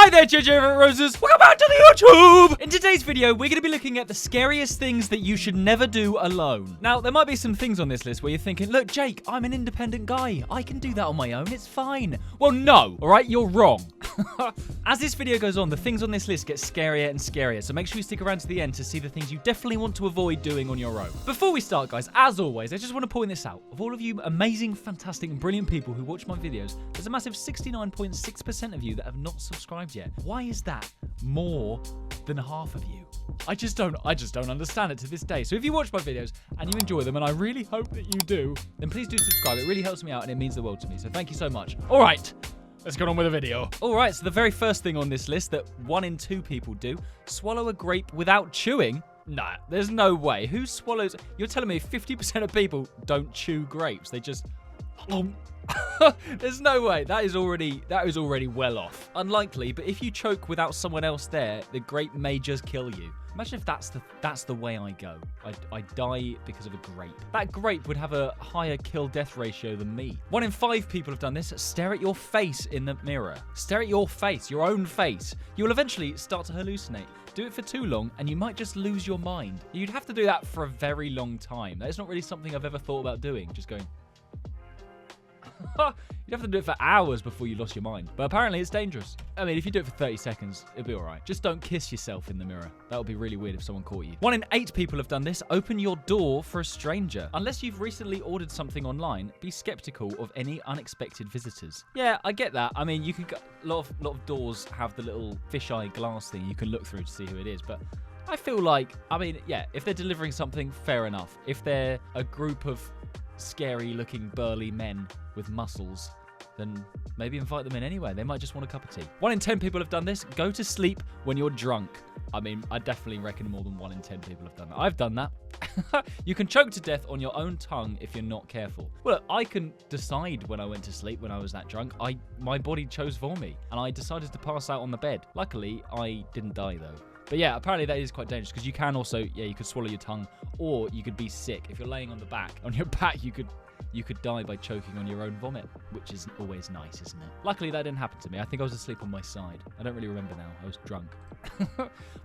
Hi there, Gingerbread Roses. Welcome back to the YouTube. In today's video, we're going to be looking at the scariest things that you should never do alone. Now, there might be some things on this list where you're thinking, look, Jake, I'm an independent guy. I can do that on my own. It's fine. Well, no. All right, you're wrong. As this video goes on, the things on this list get scarier and scarier, so make sure you stick around to the end to see the things you definitely want to avoid doing on your own. Before we start, guys, as always, I just want to point this out. Of all of you amazing, fantastic, and brilliant people who watch my videos, there's a massive 69.6% of you that have not subscribed yet. Why is that more than half of you? I just don't understand it to this day. So if you watch my videos and you enjoy them, and I really hope that you do, then please do subscribe. It really helps me out and it means the world to me. So thank you so much. All right. Let's get on with the video. All right, so the very first thing on this list that 1 in 2 people do, swallow a grape without chewing. Nah, there's no way. Who swallows? You're telling me 50% of people don't chew grapes. They just... There's no way. That is already well off. Unlikely, but if you choke without someone else there, the grape may just kill you. Imagine if that's the way I go. I die because of a grape. That grape would have a higher kill-death ratio than me. 1 in 5 people have done this. Stare at your face in the mirror. Stare at your face, your own face. You will eventually start to hallucinate. Do it for too long, and you might just lose your mind. You'd have to do that for a very long time. That is not really something I've ever thought about doing. Just going... You'd have to do it for hours before you lost your mind. But apparently it's dangerous. I mean, if you do it for 30 seconds, it'll be all right. Just don't kiss yourself in the mirror. That would be really weird if someone caught you. 1 in 8 people have done this. Open your door for a stranger. Unless you've recently ordered something online, be skeptical of any unexpected visitors. Yeah, I get that. I mean, you can... A lot of doors have the little fisheye glass thing you can look through to see who it is, but... I feel like, I mean, yeah, if they're delivering something, fair enough. If they're a group of scary-looking burly men with muscles, then maybe invite them in anyway. They might just want a cup of tea. 1 in 10 people have done this. Go to sleep when you're drunk. I mean, I definitely reckon more than 1 in 10 people have done that. I've done that. You can choke to death on your own tongue if you're not careful. Well, look, I can decide when I went to sleep when I was that drunk. My body chose for me, and I decided to pass out on the bed. Luckily, I didn't die, though. But yeah, apparently that is quite dangerous because you can also, yeah, you could swallow your tongue or you could be sick. If you're laying on your back, you could die by choking on your own vomit, which is always nice, isn't it? Luckily, that didn't happen to me. I think I was asleep on my side. I don't really remember now. I was drunk.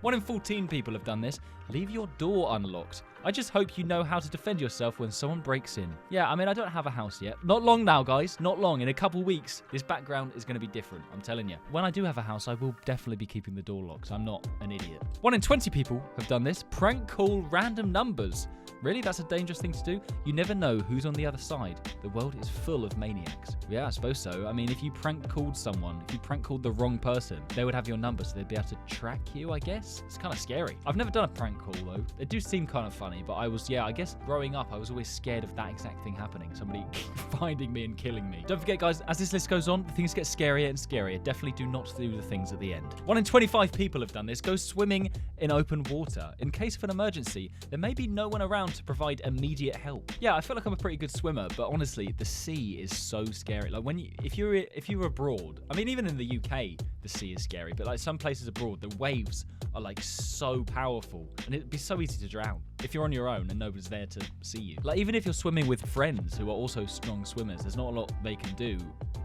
1 in 14 people have done this. Leave your door unlocked. I just hope you know how to defend yourself when someone breaks in. Yeah, I mean, I don't have a house yet. Not long now, guys. Not long. In a couple weeks, this background is going to be different. I'm telling you. When I do have a house, I will definitely be keeping the door locked. I'm not an idiot. 1 in 20 people have done this. Prank call random numbers. Really? That's a dangerous thing to do? You never know who's on the other side. The world is full of maniacs. Yeah, I suppose so. I mean, if you prank called someone, if you prank called the wrong person, they would have your number, so they'd be able to track you, I guess. It's kind of scary. I've never done a prank call, though. They do seem kind of funny, but I guess growing up, I was always scared of that exact thing happening. Somebody finding me and killing me. Don't forget, guys, as this list goes on, the things get scarier and scarier. Definitely do not do the things at the end. 1 in 25 people have done this. Go swimming in open water. In case of an emergency, there may be no one around to provide immediate help. Yeah, I feel like I'm a pretty good swimmer, but honestly, the sea is so scary. Like if you're abroad, I mean, even in the UK, the sea is scary, but like some places abroad, the waves are like so powerful and it'd be so easy to drown if you're on your own and nobody's there to see you. Like even if you're swimming with friends who are also strong swimmers, there's not a lot they can do.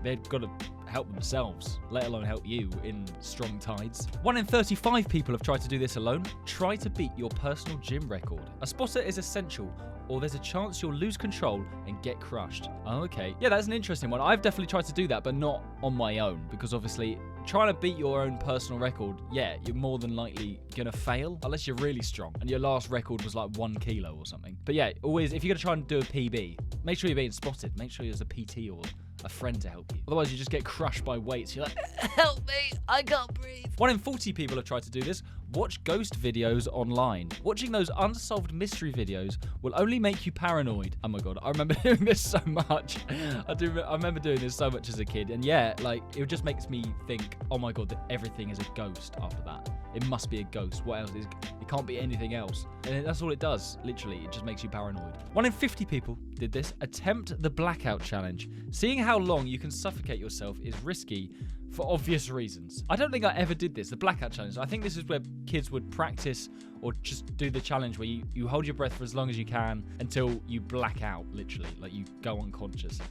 They've got to help themselves, let alone help you in strong tides. 1 in 35 people have tried to do this alone. Try to beat your personal gym record. A spotter is essential, or there's a chance you'll lose control and get crushed. Oh, okay. Yeah, that's an interesting one. I've definitely tried to do that, but not on my own, because obviously trying to beat your own personal record, yeah, you're more than likely gonna fail, unless you're really strong, and your last record was like 1 kilo or something. But yeah, always, if you're gonna try and do a PB, make sure you're being spotted. Make sure there's a PT or a friend to help you. Otherwise, you just get crushed by weights. You're like, help me, I can't breathe. 1 in 40 people have tried to do this. Watch ghost videos online. Watching those unsolved mystery videos will only make you paranoid. Oh my God, I remember doing this so much. I remember doing this so much as a kid. And yeah, like, it just makes me think, oh my God, that everything is a ghost after that. It must be a ghost. What else is it? Can't be anything else. And that's all it does. Literally, it just makes you paranoid. 1 in 50 people did this. Attempt the blackout challenge. Seeing how long you can suffocate yourself is risky for obvious reasons. I don't think I ever did this, the blackout challenge. I think this is where kids would practice or just do the challenge where you hold your breath for as long as you can until you black out, literally, like you go unconscious.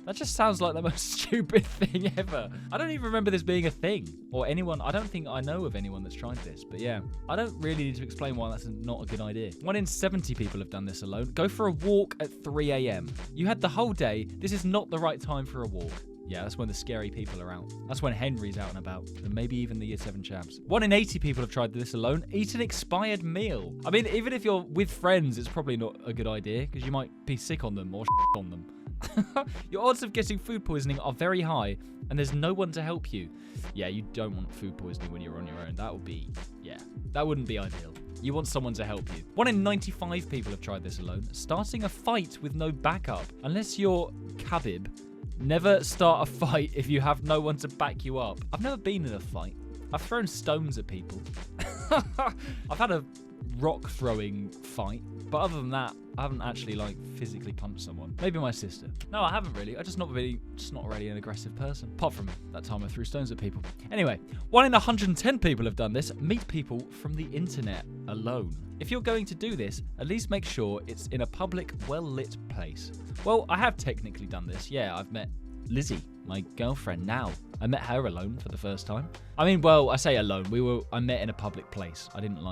That just sounds like the most stupid thing ever. I don't even remember this being a thing. Or anyone, I don't think I know of anyone that's tried this. But yeah, I don't really need to explain why that's not a good idea. 1 in 70 people have done this alone. Go for a walk at 3 a.m. You had the whole day. This is not the right time for a walk. Yeah, that's when the scary people are out. That's when Henry's out and about. And maybe even the Year 7 chaps. 1 in 80 people have tried this alone. Eat an expired meal. I mean, even if you're with friends, it's probably not a good idea because you might be sick on them or on them. Your odds of getting food poisoning are very high and there's no one to help you. Yeah, you don't want food poisoning when you're on your own. That would be, yeah, that wouldn't be ideal. You want someone to help you. 1 in 95 people have tried this alone. Starting a fight with no backup. Unless you're Khabib, never start a fight if you have no one to back you up. I've never been in a fight. I've thrown stones at people. I've had a rock throwing fight. But other than that, I haven't actually like physically punched someone. Maybe my sister. No, I haven't really. I'm just not really an aggressive person. Apart from that time I threw stones at people. Anyway, 1 in 110 people have done this. Meet people from the internet alone. If you're going to do this, at least make sure it's in a public, well-lit place. Well, I have technically done this. Yeah, I've met Lizzie, my girlfriend now. I met her alone for the first time. I mean, well, I say alone. I met in a public place. I didn't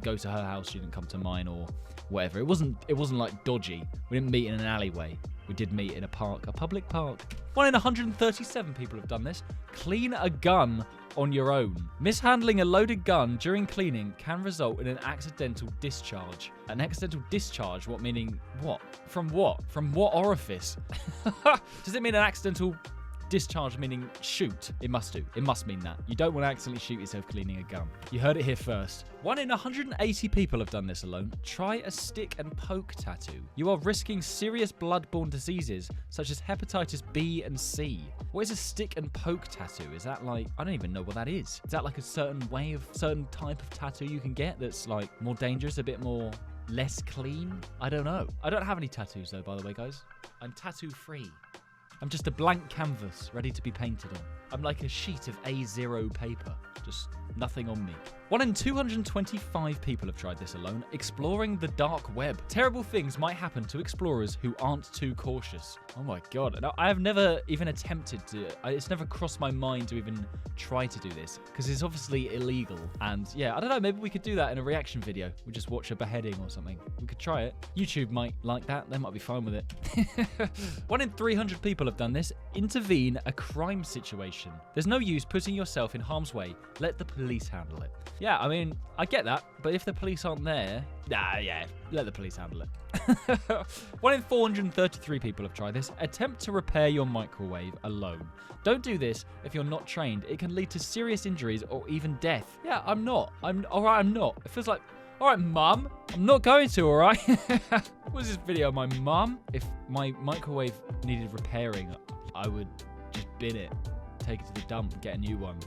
go to her house. She didn't come to mine or whatever. It wasn't like dodgy. We didn't meet in an alleyway. We did meet in a park, a public park. 1 in 137 people have done this. Clean a gun on your own. Mishandling a loaded gun during cleaning can result in an accidental discharge. An accidental discharge? What meaning what? From what? From what orifice? Does it mean an accidental discharge meaning shoot? It must do. It must mean that. You don't want to accidentally shoot yourself cleaning a gun. You heard it here first. 1 in 180 people have done this alone. Try a stick and poke tattoo. You are risking serious bloodborne diseases such as hepatitis B and C. What is a stick and poke tattoo? Is that like, I don't even know what that is. Is that like a certain type of tattoo you can get that's like more dangerous, a bit more less clean? I don't know. I don't have any tattoos though, by the way, guys. I'm tattoo free. I'm just a blank canvas ready to be painted on. I'm like a sheet of A0 paper, just nothing on me. 1 in 225 people have tried this alone. Exploring the dark web. Terrible things might happen to explorers who aren't too cautious. Oh my god. Now, I have never even attempted to, it's never crossed my mind to even try to do this because it's obviously illegal. And yeah, I don't know, maybe we could do that in a reaction video. We just watch a beheading or something. We could try it. YouTube might like that. They might be fine with it. 1 in 300 people have done this. Intervene a crime situation. There's no use putting yourself in harm's way. Let the police handle it. Yeah, I mean, I get that, but if the police aren't there, yeah, let the police handle it. 1 in 433 people have tried this. Attempt to repair your microwave alone. Don't do this if you're not trained. It can lead to serious injuries or even death. Yeah, I'm not. I'm not. It feels like, all right, mum, I'm not going to, all right? What was this video of my mum? If my microwave needed repairing, I would just bin it. Take it to the dump, get a new one,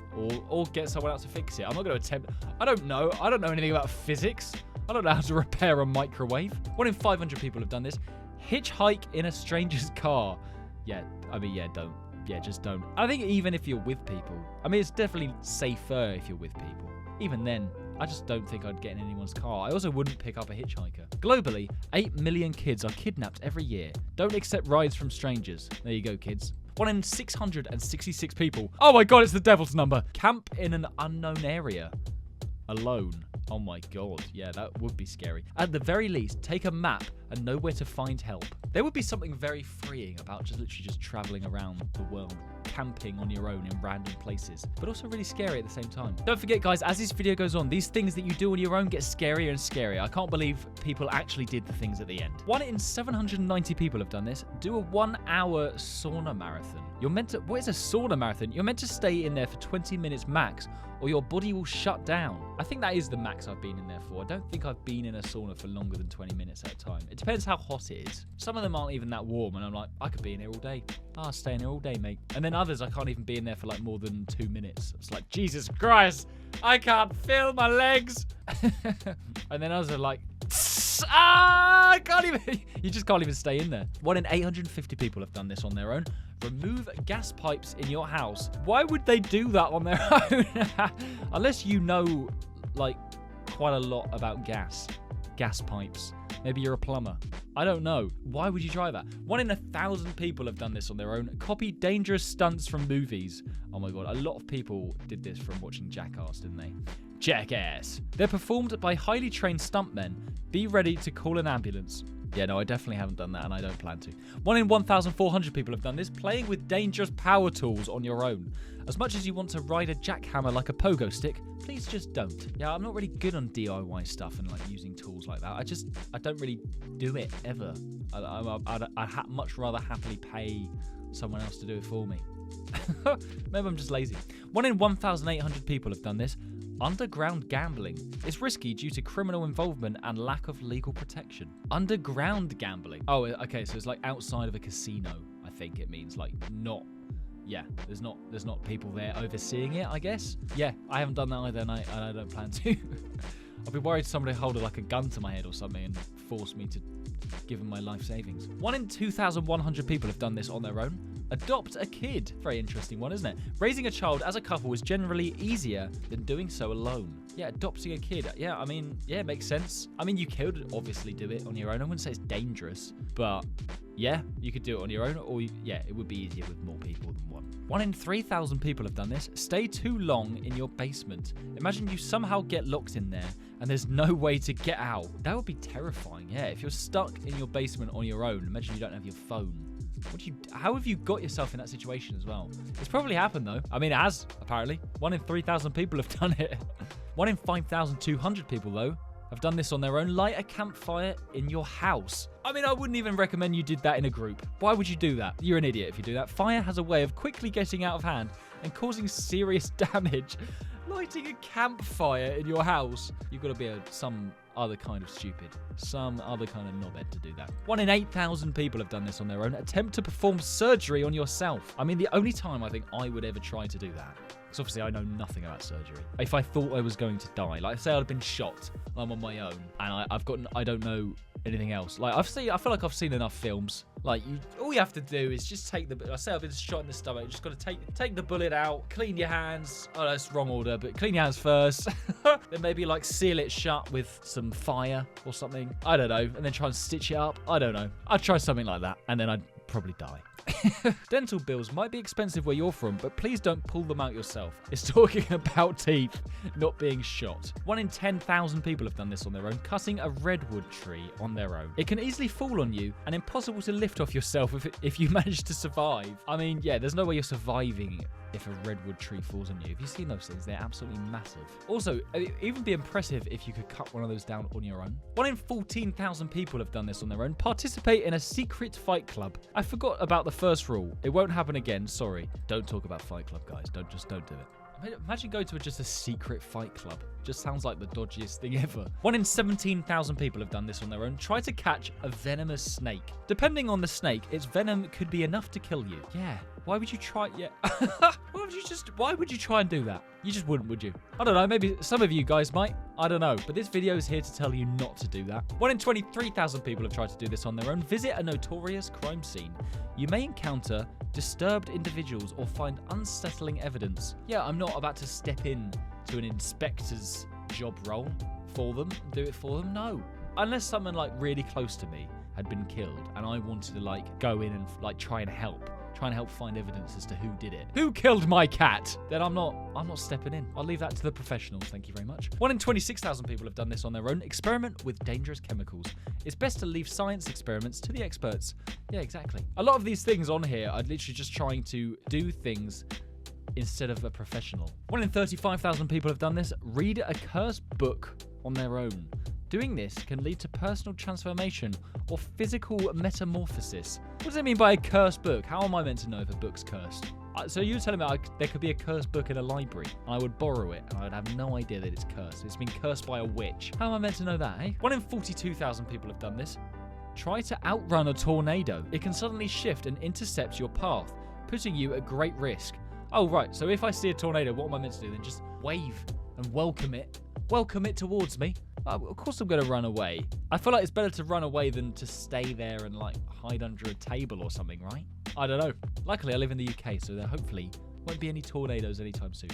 or get someone else to fix it. I'm not going to attempt. I don't know anything about physics. I don't know how to repair a microwave. 1 in 500 people have done this. Hitchhike in a stranger's car. Yeah, I mean, yeah, don't. Yeah, just don't. I think even if you're with people, I mean, it's definitely safer if you're with people. Even then, I just don't think I'd get in anyone's car. I also wouldn't pick up a hitchhiker. Globally, 8 million kids are kidnapped every year. Don't accept rides from strangers. There you go, kids. 1 in 666 people. Oh my god, it's the devil's number. Camp in an unknown area. Alone. Oh my god. Yeah, that would be scary. At the very least, take a map and know where to find help. There would be something very freeing about just literally just traveling around the world. Camping on your own in random places, but also really scary at the same time. Don't forget, guys, as this video goes on, these things that you do on your own get scarier and scarier. I can't believe people actually did the things at the end. 1 in 790 people have done this. Do a 1-hour sauna marathon. What is a sauna marathon? You're meant to stay in there for 20 minutes max, or your body will shut down. I think that is the max I've been in there for. I don't think I've been in a sauna for longer than 20 minutes at a time. It depends how hot it is. Some of them aren't even that warm, and I'm like, I could be in here all day. I'll stay in here all day, mate. And then others, I can't even be in there for like more than 2 minutes. It's like, Jesus Christ, I can't feel my legs. And then others are like, I can't even, you just can't even stay in there. 1 in 850 people have done this on their own. Remove gas pipes in your house. Why would they do that on their own? Unless you know, like, quite a lot about gas pipes. Maybe you're a plumber. I don't know. Why would you try that? 1 in 1,000 people have done this on their own. Copy dangerous stunts from movies. Oh my god, a lot of people did this from watching Jackass, didn't they? Jackass. They're performed by highly trained stuntmen. Be ready to call an ambulance. Yeah, no, I definitely haven't done that, and I don't plan to. 1 in 1,400 people have done this, playing with dangerous power tools on your own. As much as you want to ride a jackhammer like a pogo stick, please just don't. Yeah, I'm not really good on DIY stuff and like using tools like that. I don't really do it ever. I'd much rather happily pay someone else to do it for me. Maybe I'm just lazy. 1 in 1,800 people have done this. Underground gambling. It's risky due to criminal involvement and lack of legal protection. Underground gambling. Oh, okay, so it's like outside of a casino, I think it means. Like not, yeah, there's not people there overseeing it, I guess. Yeah, I haven't done that either, and I don't plan to. I'd be worried somebody hold like a gun to my head or something and force me to give them my life savings. 1 in 2,100 people have done this on their own. Adopt a kid. Very interesting one, isn't it? Raising a child as a couple is generally easier than doing so alone. Yeah, adopting a kid. Yeah, I mean, yeah, it makes sense. I mean, you could obviously do it on your own. I wouldn't say it's dangerous, but yeah, you could do it on your own, or yeah, it would be easier with more people than one. 1 in 3,000 people have done this. Stay too long in your basement. Imagine you somehow get locked in there and there's no way to get out. That would be terrifying, yeah. If you're stuck in your basement on your own, imagine you don't have your phone. How have you got yourself in that situation as well? It's probably happened though. I mean, it has, apparently. 1 in 3,000 people have done it. 1 in 5,200 people, though, have done this on their own. Light a campfire in your house. I mean, I wouldn't even recommend you did that in a group. Why would you do that? You're an idiot if you do that. Fire has a way of quickly getting out of hand and causing serious damage. Lighting a campfire in your house. You've got to be some other kind of stupid. Some other kind of knobhead to do that. 1 in 8,000 people have done this on their own. Attempt to perform surgery on yourself. I mean, the only time I think I would ever try to do that, because obviously I know nothing about surgery. If I thought I was going to die, like say I'd been shot, I'm on my own, and I don't know anything else. Like I feel like I've seen enough films. Like all you have to do is just take I say I've been shot in the stomach. You just got to take the bullet out, clean your hands. Oh, that's wrong order, but clean your hands first. Then maybe like seal it shut with some fire or something. I don't know, and then try and stitch it up. I don't know. I'd try something like that, and then I'd probably die. Dental bills might be expensive where you're from, but please don't pull them out yourself. It's talking about teeth, not being shot. 1 in 10,000 people have done this on their own, cutting a redwood tree on their own. It can easily fall on you and impossible to lift off yourself if you manage to survive. I mean, yeah, there's no way you're surviving if a redwood tree falls on you. Have you seen those things? They're absolutely massive. Also, it'd even be impressive if you could cut one of those down on your own. 1 in 14,000 people have done this on their own. Participate in a secret fight club. I forgot about the first rule. It won't happen again. Sorry. Don't talk about Fight Club, guys. Don't do it. Imagine going to just a secret fight club. Just sounds like the dodgiest thing ever. 1 in 17,000 people have done this on their own. Try to catch a venomous snake. Depending on the snake, its venom could be enough to kill you. Yeah. Why would you try? Yeah. Why would you try and do that? You just wouldn't, would you? I don't know. Maybe some of you guys might. I don't know. But this video is here to tell you not to do that. 1 in 23,000 people have tried to do this on their own. Visit a notorious crime scene. You may encounter disturbed individuals or find unsettling evidence. Yeah, I'm not about to step in to an inspector's job role for them, do it for them. No. Unless someone like really close to me had been killed and I wanted to like go in and like try and help find evidence as to who did it. Who killed my cat? Then I'm not stepping in. I'll leave that to the professionals. Thank you very much. 1 in 26,000 people have done this on their own. Experiment with dangerous chemicals. It's best to leave science experiments to the experts. Yeah, exactly. A lot of these things on here are literally just trying to do things instead of a professional. 1 in 35,000 people have done this. Read a cursed book on their own. Doing this can lead to personal transformation or physical metamorphosis. What does it mean by a cursed book? How am I meant to know if a book's cursed? So you're telling me there could be a cursed book in a library and I would borrow it and I would have no idea that it's cursed. It's been cursed by a witch. How am I meant to know that, eh? 1 in 42,000 people have done this. Try to outrun a tornado. It can suddenly shift and intercept your path, putting you at great risk. Oh, right. So if I see a tornado, what am I meant to do then? Just wave and welcome it. Welcome it towards me. Of course I'm going to run away. I feel like it's better to run away than to stay there and like hide under a table or something, right? I don't know. Luckily, I live in the UK, so there hopefully Won't be any tornadoes anytime soon.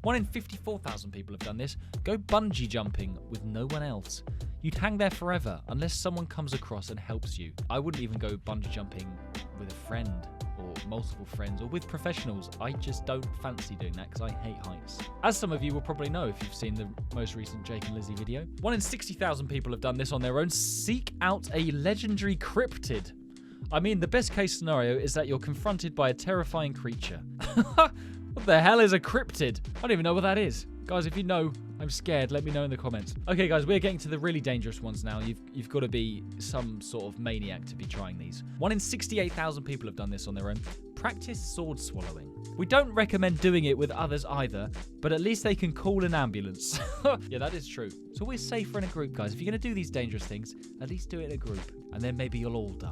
1 in 54,000 people have done this. Go bungee jumping with no one else. You'd hang there forever unless someone comes across and helps you. I wouldn't even go bungee jumping with a friend or multiple friends or with professionals. I just don't fancy doing that because I hate heights. As some of you will probably know if you've seen the most recent Jake and Lizzie video. 1 in 60,000 people have done this on their own. Seek out a legendary cryptid. I mean, the best case scenario is that you're confronted by a terrifying creature. What the hell is a cryptid? I don't even know what that is. Guys, if you know, I'm scared. Let me know in the comments. Okay, guys, we're getting to the really dangerous ones now. You've got to be some sort of maniac to be trying these. 1 in 68,000 people have done this on their own. Practice sword swallowing. We don't recommend doing it with others either, but at least they can call an ambulance. Yeah, that is true. It's always safer in a group, guys. If you're going to do these dangerous things, at least do it in a group, and then maybe you'll all die.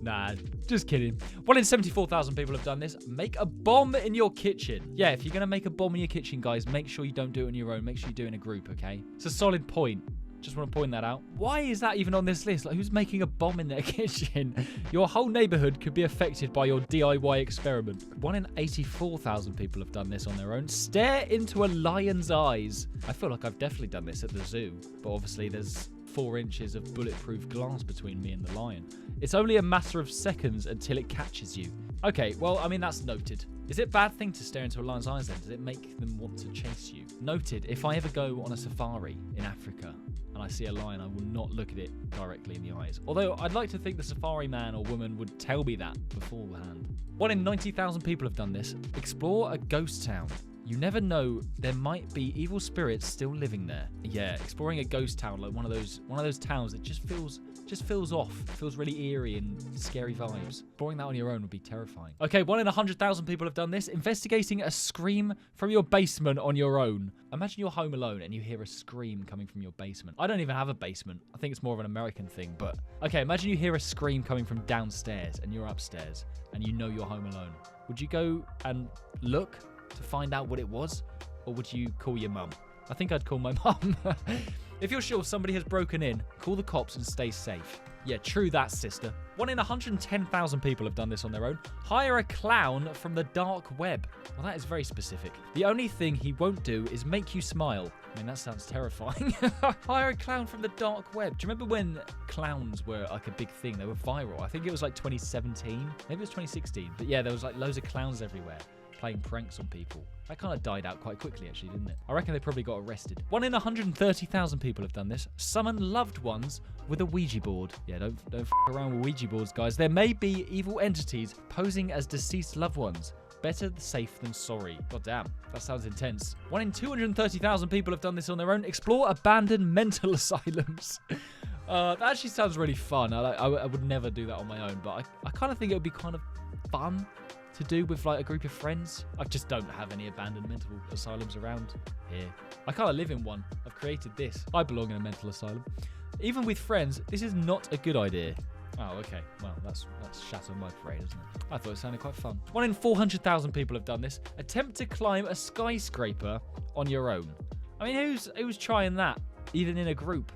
Nah, just kidding. 1 in 74,000 people have done this. Make a bomb in your kitchen. Yeah, if you're going to make a bomb in your kitchen, guys, make sure you don't do it on your own. Make sure you do it in a group, okay? It's a solid point. Just want to point that out. Why is that even on this list? Like, who's making a bomb in their kitchen? Your whole neighborhood could be affected by your DIY experiment. 1 in 84,000 people have done this on their own. Stare into a lion's eyes. I feel like I've definitely done this at the zoo, but obviously there's 4 inches of bulletproof glass between me and the lion. It's only a matter of seconds until it catches you. Okay, well, I mean, that's noted. Is it a bad thing to stare into a lion's eyes then? Does it make them want to chase you? Noted. If I ever go on a safari in Africa and I see a lion, I will not look at it directly in the eyes. Although I'd like to think the safari man or woman would tell me that beforehand. 1 in 90,000 people have done this. Explore a ghost town. You never know, there might be evil spirits still living there. Yeah, exploring a ghost town, like one of those towns that just feels off. Feels really eerie and scary vibes. Exploring that on your own would be terrifying. Okay, 1 in 100,000 people have done this. Investigating a scream from your basement on your own. Imagine you're home alone and you hear a scream coming from your basement. I don't even have a basement. I think it's more of an American thing, but okay, imagine you hear a scream coming from downstairs and you're upstairs and you know you're home alone. Would you go and look to find out what it was, or would you call your mum? I think I'd call my mum. If you're sure somebody has broken in, call the cops and stay safe. Yeah, true that, sister. 1 in 110,000 people have done this on their own. Hire a clown from the dark web. Well, that is very specific. The only thing he won't do is make you smile. I mean, that sounds terrifying. Hire a clown from the dark web. Do you remember when clowns were like a big thing? They were viral. I think it was like 2017. Maybe it was 2016. But yeah, there was like loads of clowns everywhere playing pranks on people. That kind of died out quite quickly, actually, didn't it? I reckon they probably got arrested. 1 in 130,000 people have done this. Summon loved ones with a Ouija board. Yeah, don't f around with Ouija boards, guys. There may be evil entities posing as deceased loved ones. Better safe than sorry. God damn, that sounds intense. 1 in 230,000 people have done this on their own. Explore abandoned mental asylums. That actually sounds really fun. I would never do that on my own, but I kind of think it would be kind of fun to do with like a group of friends. I just don't have any abandoned mental asylums around here. I kind of live in one. I've created this. I belong in a mental asylum. Even with friends, this is not a good idea. Oh, okay. Well, that's shat on my parade, isn't it? I thought it sounded quite fun. 1 in 400,000 people have done this. Attempt to climb a skyscraper on your own. I mean, who's trying that? Even in a group.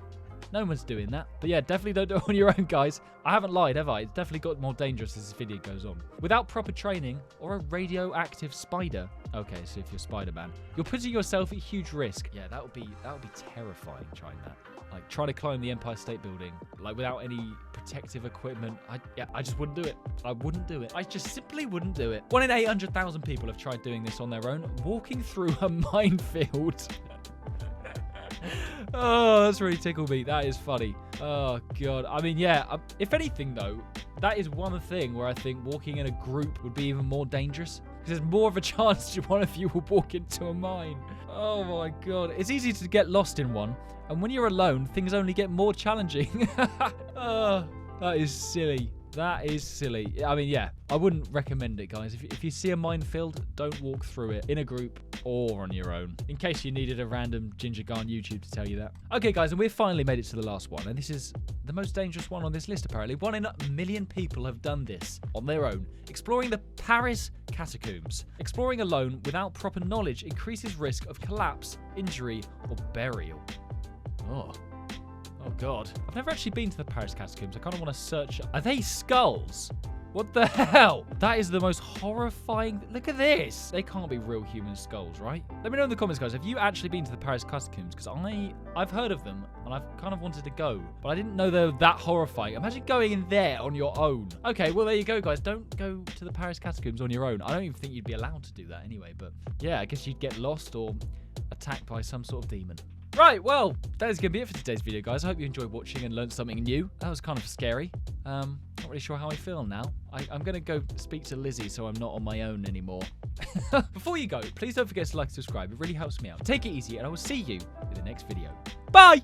No one's doing that. But yeah, definitely don't do it on your own, guys. I haven't lied, have I? It's definitely got more dangerous as this video goes on. Without proper training or a radioactive spider. Okay, so if you're Spider-Man, you're putting yourself at huge risk. Yeah, that would be terrifying trying that. Like trying to climb the Empire State Building, like without any protective equipment. I just wouldn't do it. I wouldn't do it. I just simply wouldn't do it. 1 in 800,000 people have tried doing this on their own. Walking through a minefield. Oh, that's really tickled me. That is funny. Oh, God. I mean, yeah, if anything, though, that is one thing where I think walking in a group would be even more dangerous. Because there's more of a chance that one of you will walk into a mine. Oh, my God. It's easy to get lost in one. And when you're alone, things only get more challenging. Oh, that is silly. That is silly. I mean, yeah, I wouldn't recommend it, guys. If you see a minefield, don't walk through it in a group or on your own, in case you needed a random ginger guy on YouTube to tell you that. Okay, guys, and we've finally made it to the last one, and this is the most dangerous one on this list, apparently. 1 in a million people have done this on their own. Exploring the Paris catacombs. Exploring alone without proper knowledge increases risk of collapse, injury, or burial. Oh, God. I've never actually been to the Paris catacombs. I kind of want to search. Are they skulls? What the hell? That is the most horrifying. Look at this. They can't be real human skulls, right? Let me know in the comments, guys. Have you actually been to the Paris Catacombs? Because I've heard of them and I've kind of wanted to go, but I didn't know they were that horrifying. Imagine going in there on your own. Okay, well, there you go, guys. Don't go to the Paris Catacombs on your own. I don't even think you'd be allowed to do that anyway, but yeah, I guess you'd get lost or attacked by some sort of demon. Right, well, that is going to be it for today's video, guys. I hope you enjoyed watching and learned something new. That was kind of scary. Not really sure how I feel now. I'm going to go speak to Lizzie so I'm not on my own anymore. Before you go, please don't forget to like and subscribe. It really helps me out. Take it easy, and I will see you in the next video. Bye!